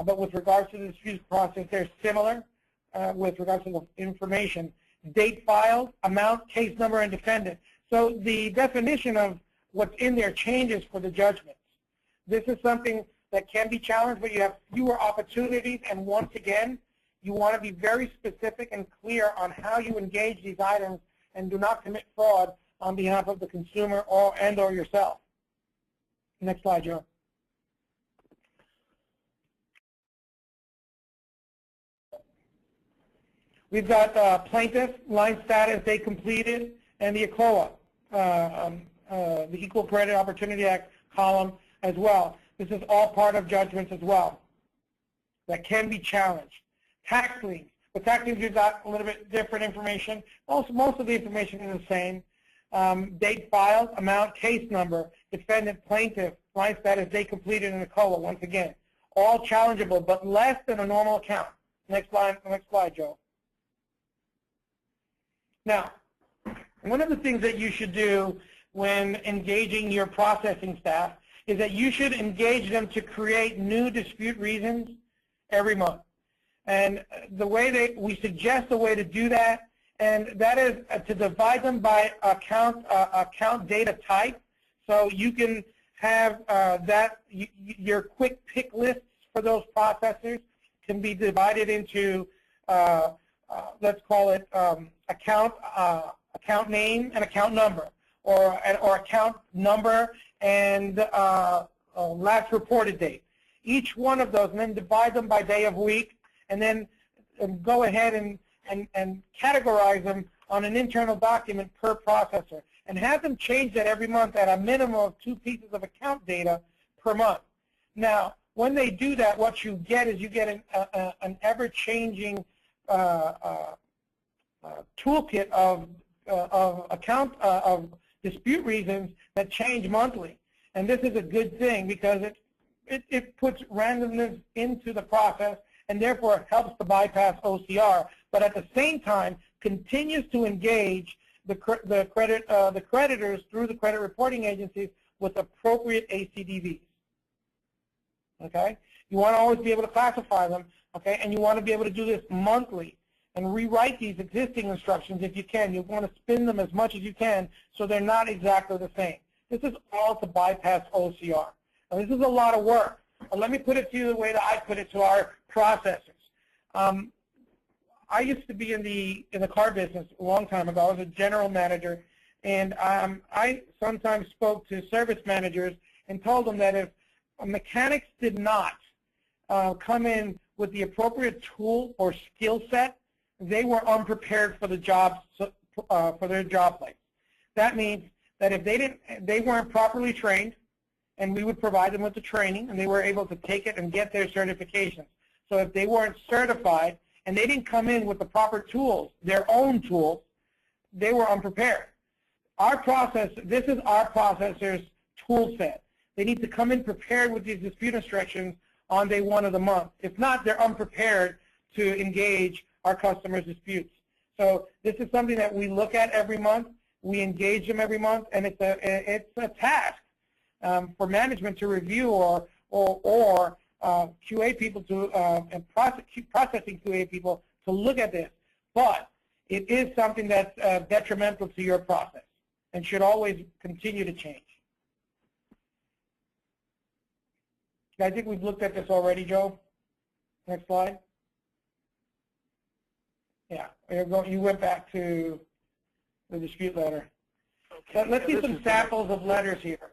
but with regards to the dispute process, they're similar with regards to the information. Date filed, amount, case number, and defendant. So the definition of what's in there changes for the judgments. This is something that can be challenged, but you have fewer opportunities, and once again, you want to be very specific and clear on how you engage these items and do not commit fraud on behalf of the consumer or yourself. Next slide, Joe. We've got plaintiff, line status, they completed, and the ECOA, the Equal Credit Opportunity Act column as well. This is all part of judgments as well that can be challenged. Tax liens. With tax liens, you've got a little bit different information. Most of the information is the same. Date filed, amount, case number, defendant, plaintiff, line status, date completed, and ECOA, once again. All challengeable, but less than a normal account. Next slide, Joe. Now, one of the things that you should do when engaging your processing staff is that you should engage them to create new dispute reasons every month. And the way we suggest a way to do that, and that is to divide them by account data type. So you can have your quick pick lists for those processors can be divided into, let's call it account name and account number, or account number and last reported date. Each one of those, and then divide them by day of week, and then go ahead and categorize them on an internal document per processor, and have them change that every month at a minimum of 2 pieces of account data per month. Now, when they do that, what you get is you get an ever-changing toolkit of dispute reasons that change monthly, and this is a good thing because it puts randomness into the process, and therefore helps to bypass OCR, but at the same time continues to engage the creditors through the credit reporting agencies with appropriate ACDVs. Okay, you want to always be able to classify them. Okay, and you want to be able to do this monthly and rewrite these existing instructions if you can. You want to spin them as much as you can so they're not exactly the same. This is all to bypass OCR. Now, this is a lot of work. Let me put it to you the way that I put it to our processors. I used to be in the car business a long time ago. I was a general manager, and I sometimes spoke to service managers and told them that if mechanics did not come in with the appropriate tool or skill set, they were unprepared for the jobs for their job place. That means that if they weren't properly trained, and we would provide them with the training, and they were able to take it and get their certifications. So if they weren't certified and they didn't come in with the proper tools, their own tools, they were unprepared. This is our processor's tool set. They need to come in prepared with these dispute instructions on day 1 of the month. If not, they're unprepared to engage our customers' disputes. So this is something that we look at every month. We engage them every month, and it's a task for management to review or QA people to and processing QA people to look at this. But it is something that's detrimental to your process and should always continue to change. I think we've looked at this already, Joe. Next slide. Yeah, you went back to the dispute letter. Okay. Let's see some samples of letters here.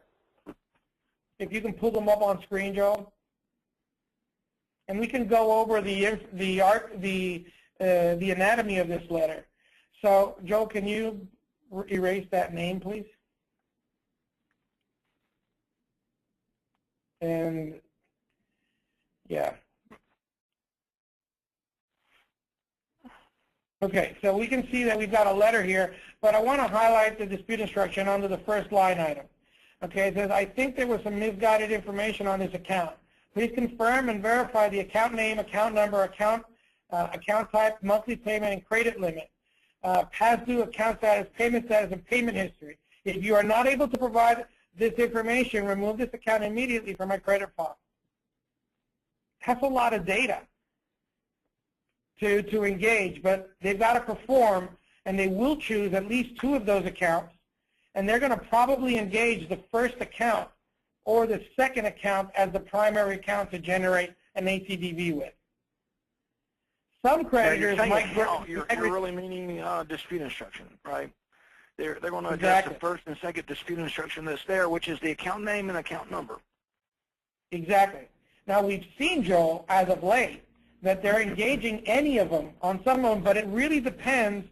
If you can pull them up on screen, Joe. And we can go over the anatomy of this letter. So, Joe, can you erase that name, please? And yeah. Okay, so we can see that we've got a letter here, but I want to highlight the dispute instruction under the first line item. Okay, it says, I think there was some misguided information on this account. Please confirm and verify the account name, account number, account type, monthly payment, and credit limit. Past due account status, and payment history. If you are not able to provide this information, remove this account immediately from my credit file. That's a lot of data to engage, but they've got to perform, and they will choose at least 2 of those accounts, and they're going to probably engage the first account or the second account as the primary account to generate an ACDV with. Some creditors might... You're really meaning dispute instruction, right? They're going to address the first and second dispute instruction that's there, which is the account name and account number. Exactly. Now, we've seen, Joel, as of late, that they're engaging any of them on some of them, but it really depends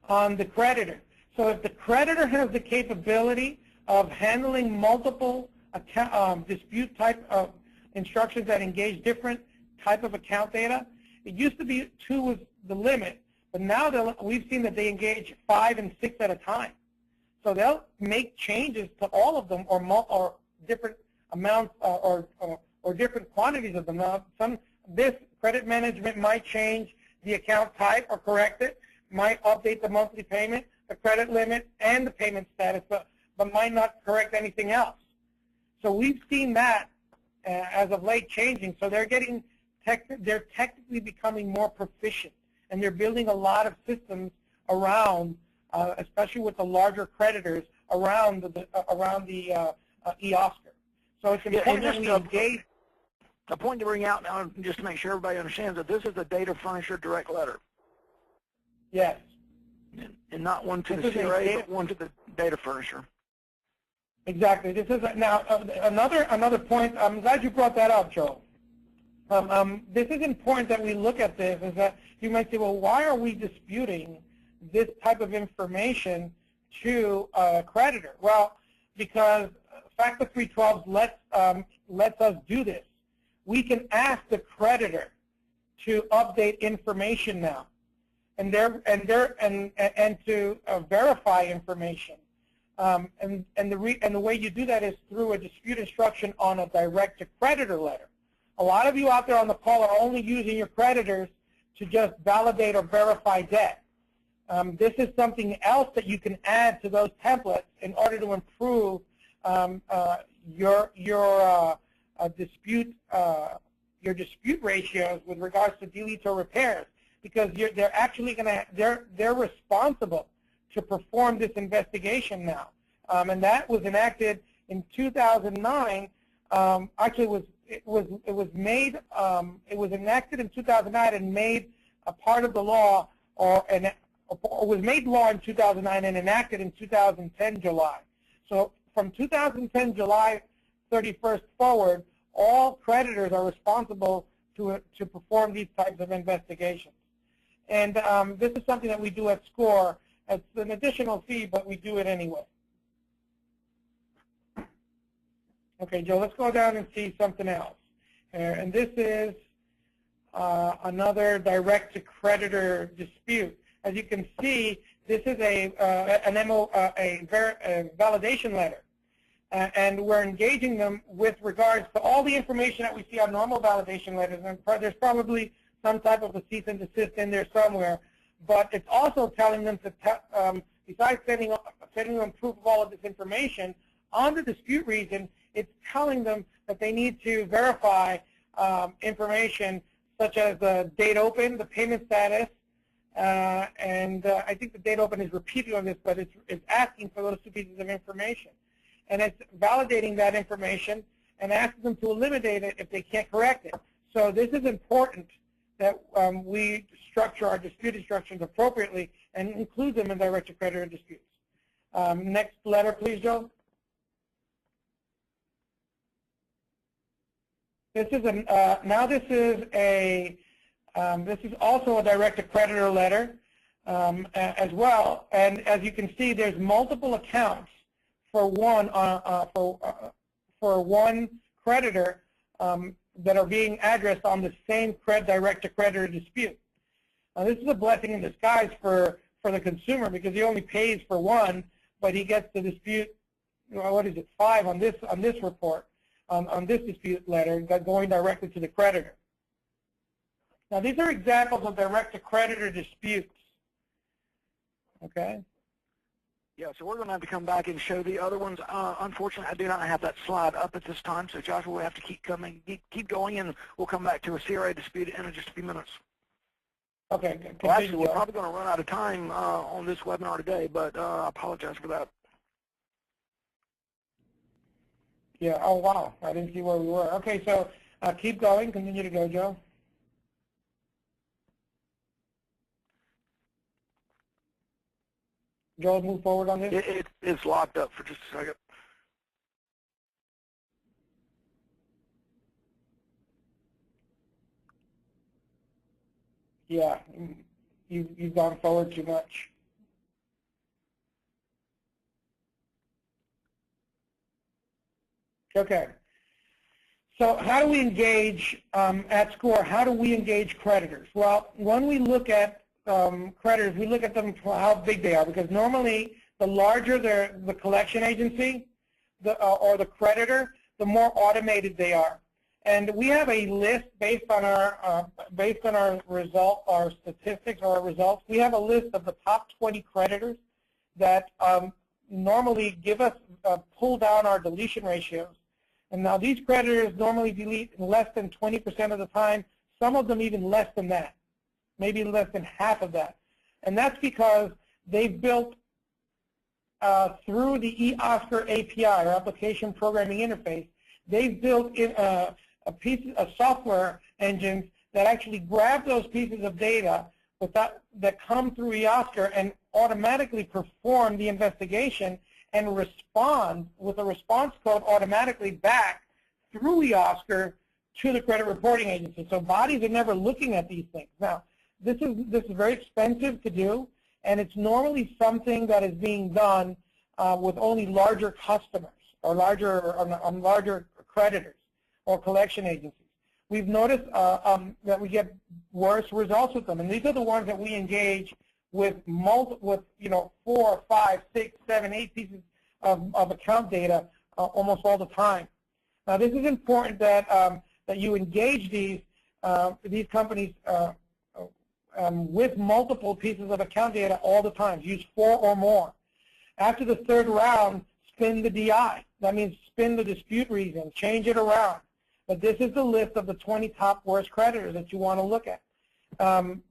on the creditor. So if the creditor has the capability of handling multiple dispute type of instructions that engage different type of account data, it used to be 2 was the limit, but now we've seen that they engage 5 and 6 at a time. So they'll make changes to all of them, or different amounts, or different quantities of them. Now, this credit management might change the account type or correct it, might update the monthly payment, the credit limit, and the payment status, but might not correct anything else. So we've seen that as of late changing. So they're technically becoming more proficient, and they're building a lot of systems around, especially with the larger creditors, around the eOscar. So it's important that we engage. A point to bring out now, just to make sure everybody understands, that this is a data furnisher direct letter. Yes. And not one to the CRA, but one to the data furnisher. Exactly. This is now another point. I'm glad you brought that up, Joe. This is important that we look at this. Is that you might say, well, why are we disputing this type of information to a creditor? Well, because FACTA 312 lets us do this. We can ask the creditor to update information now, and to verify information. And the way you do that is through a dispute instruction on a direct-to-creditor letter. A lot of you out there on the call are only using your creditors to just validate or verify debt. This is something else that you can add to those templates in order to improve your dispute ratios with regards to deletes or repairs, because they're responsible to perform this investigation now, and that was enacted in 2009. Actually, it was enacted in 2009 and made a part of the law, or was made law in 2009 and enacted in 2010 July. So from 2010 July 31st forward, all creditors are responsible to perform these types of investigations. And this is something that we do at SCOR. It's an additional fee, but we do it anyway. Okay, Joe, let's go down and see something else. And this is another direct-to-creditor dispute. As you can see, this is a validation letter. And we're engaging them with regards to all the information that we see on normal validation letters. And there's probably some type of a cease and desist in there somewhere. But it's also telling them to, besides sending them proof of all of this information, on the dispute reason, it's telling them that they need to verify information such as the date open, the payment status, and I think the date open is repeated on this, but it's asking for those 2 pieces of information. And it's validating that information and asking them to eliminate it if they can't correct it. So this is important that we structure our dispute instructions appropriately and include them in direct-to-creditor disputes. Next letter, please, Joe. This is this is also a direct-to-creditor letter as well. And as you can see, there's multiple accounts for one creditor that are being addressed on the same direct-to-creditor dispute. This is a blessing in disguise for the consumer, because he only pays for one, but he gets to dispute, what is it, 5 on this report, on this dispute letter, going directly to the creditor. Now, these are examples of direct-to-creditor disputes. Okay. Yeah, so we're going to have to come back and show the other ones. Unfortunately, I do not have that slide up at this time, so Joshua will have to keep going, and we'll come back to a CRA dispute in just a few minutes. Okay. Well, actually, we're probably going to run out of time on this webinar today, but I apologize for that. Yeah, oh, wow. I didn't see where we were. Okay, so keep going. Continue to go, Joe. Joe, move forward on this. It's locked up for just a second. Yeah, you've gone forward too much. Okay. So how do we engage at Score? How do we engage creditors? Well, when we look at creditors, we look at them for how big they are, because normally the larger the collection agency or the creditor, the more automated they are. And we have a list based on our our statistics or our results. We have a list of the top 20 creditors that normally give us pull down our deletion ratios. And now these creditors normally delete in less than 20% of the time, some of them even less than that, maybe less than half of that. And that's because they've built through the eOscar API, or Application Programming Interface, they've built in a software engines that actually grab those pieces of data that come through eOscar and automatically perform the investigation and respond with a response code automatically back through eOscar to the credit reporting agency. So bodies are never looking at these things. Now, this is very expensive to do, and it's normally something that is being done with only larger customers or larger creditors or collection agencies. We've noticed that we get worse results with them, and these are the ones that we engage with 4, 5, 6, 7, 8 pieces of account data almost all the time. Now, this is important that you engage these companies with multiple pieces of account data all the time. Use 4 or more. After the third round, spin the DI. That means spin the dispute reason, change it around. But this is the list of the 20 top worst creditors that you want to look at.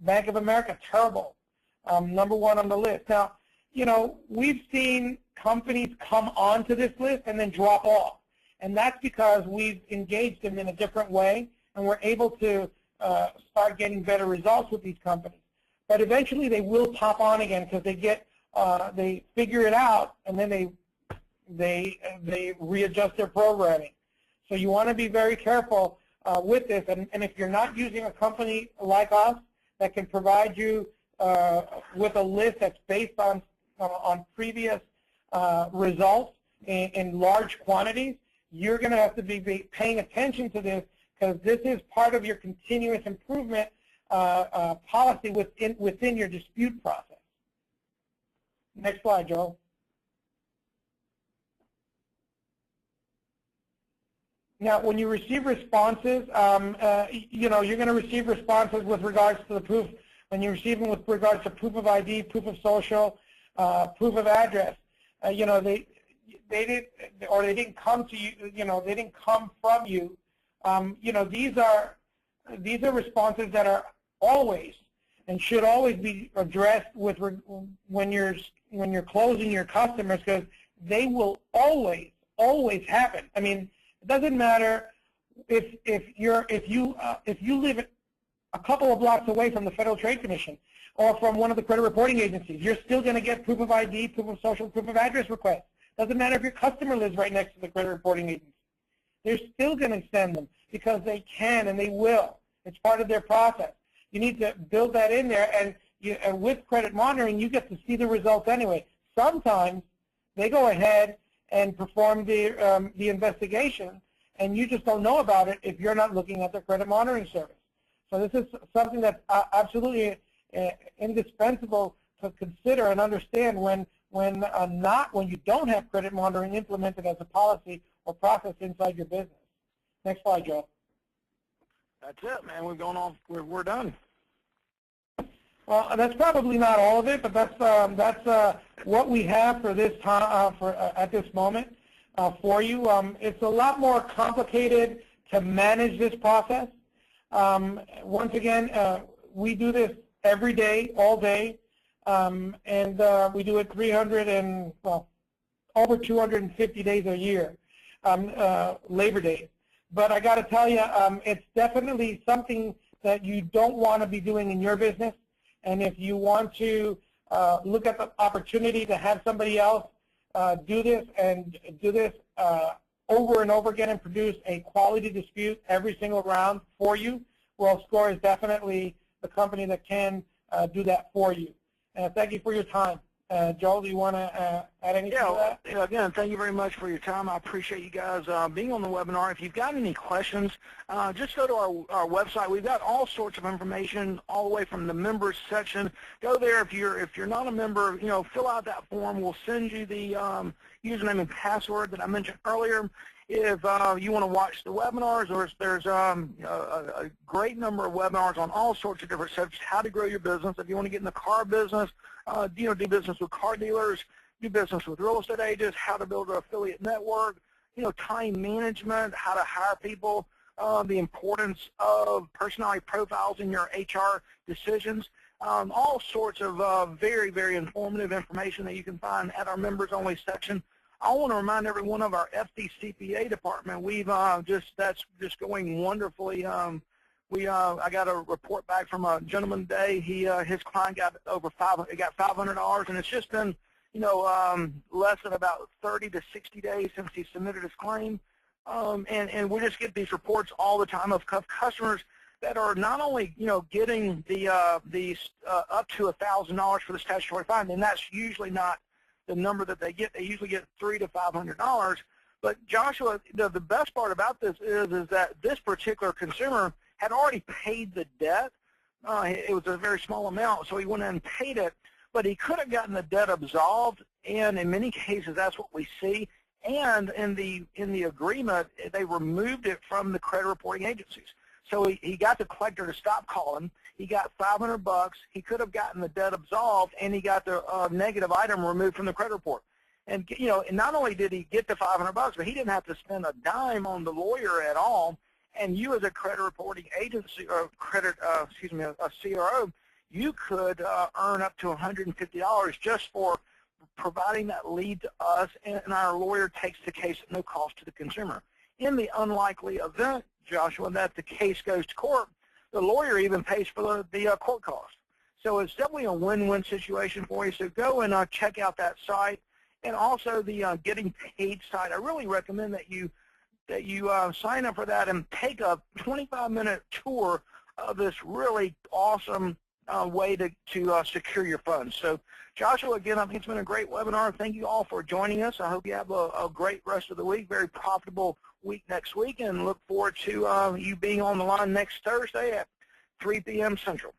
Bank of America, terrible. #1 on the list. Now, we've seen companies come onto this list and then drop off. And that's because we've engaged them in a different way, and we're able to start getting better results with these companies. But eventually they will pop on again because they figure it out, and then they readjust their programming. So you want to be very careful with this. And if you're not using a company like us that can provide you with a list that's based on previous results in large quantities, you're going to have to be paying attention to this, because this is part of your continuous improvement policy within your dispute process. Next slide, Joe. Now, when you receive responses, you're going to receive responses with regards to the proof. When you receive them with regards to proof of ID, proof of social, proof of address, they didn't come to you. They didn't come from you. These are responses that are always and should always be addressed with when you're closing your customers, because they will always happen. I mean, it doesn't matter if you live a couple of blocks away from the Federal Trade Commission or from one of the credit reporting agencies. You're still going to get proof of ID, proof of social, proof of address requests. Doesn't matter if your customer lives right next to the credit reporting agency. They're still going to send them because they can and they will. It's part of their process. You need to build that in there, and with credit monitoring, you get to see the results anyway. Sometimes they go ahead and perform the investigation, and you just don't know about it if you're not looking at their credit monitoring service. So this is something that's absolutely indispensable to consider and understand when you don't have credit monitoring implemented as a policy or process inside your business. Next slide, Joe. That's it, man. We've gone off. We're done. Well, that's probably not all of it, but that's what we have for this time at this moment for you. It's a lot more complicated to manage this process. Once again, we do this every day, all day, and we do it over 250 days a year, Labor Days. But I got to tell you, it's definitely something that you don't want to be doing in your business. And if you want to look at the opportunity to have somebody else do this over and over again and produce a quality dispute every single round for you, well, Score is definitely the company that can do that for you. Thank you for your time. Joel, do you want to add anything to that? Yeah, again, thank you very much for your time. I appreciate you guys being on the webinar. If you've got any questions, just go to our website. We've got all sorts of information all the way from the members section. Go there. If you're not a member, fill out that form. We'll send you the username and password that I mentioned earlier. If you want to watch the webinars, there's a great number of webinars on all sorts of different subjects, how to grow your business. If you want to get in the car business, do business with car dealers, do business with real estate agents, how to build an affiliate network, time management, how to hire people, the importance of personality profiles in your HR decisions, all sorts of very, very informative information that you can find at our members-only section. I want to remind everyone of our FDCPA department. That's just going wonderfully. I got a report back from a gentleman today. His client got $500, and it's just been less than about 30 to 60 days since he submitted his claim. And we just get these reports all the time of customers that are not only getting the up to $1,000 for the statutory fine, and that's usually not the number that they get. They usually get $300 to $500. But Joshua, the best part about this is that this particular consumer had already paid the debt. It was a very small amount, so he went in and paid it. But he could have gotten the debt absolved, and in many cases that's what we see. And in the agreement, they removed it from the credit reporting agencies. So he got the collector to stop calling. He got $500. He could have gotten the debt absolved, and he got the negative item removed from the credit report. And and not only did he get the $500, but he didn't have to spend a dime on the lawyer at all. And you, as a credit reporting agency or a CRO, you could earn up to $150 just for providing that lead to us, and our lawyer takes the case at no cost to the consumer. In the unlikely event, Joshua, that the case goes to court, the lawyer even pays for the court cost. So it's definitely a win-win situation for you. So go and check out that site, and also the Getting Paid site. I really recommend that you sign up for that and take a 25-minute tour of this really awesome way to secure your funds. So Joshua, again, I think it's been a great webinar. Thank you all for joining us. I hope you have a great rest of the week, very profitable week next week, and look forward to you being on the line next Thursday at 3 p.m. Central.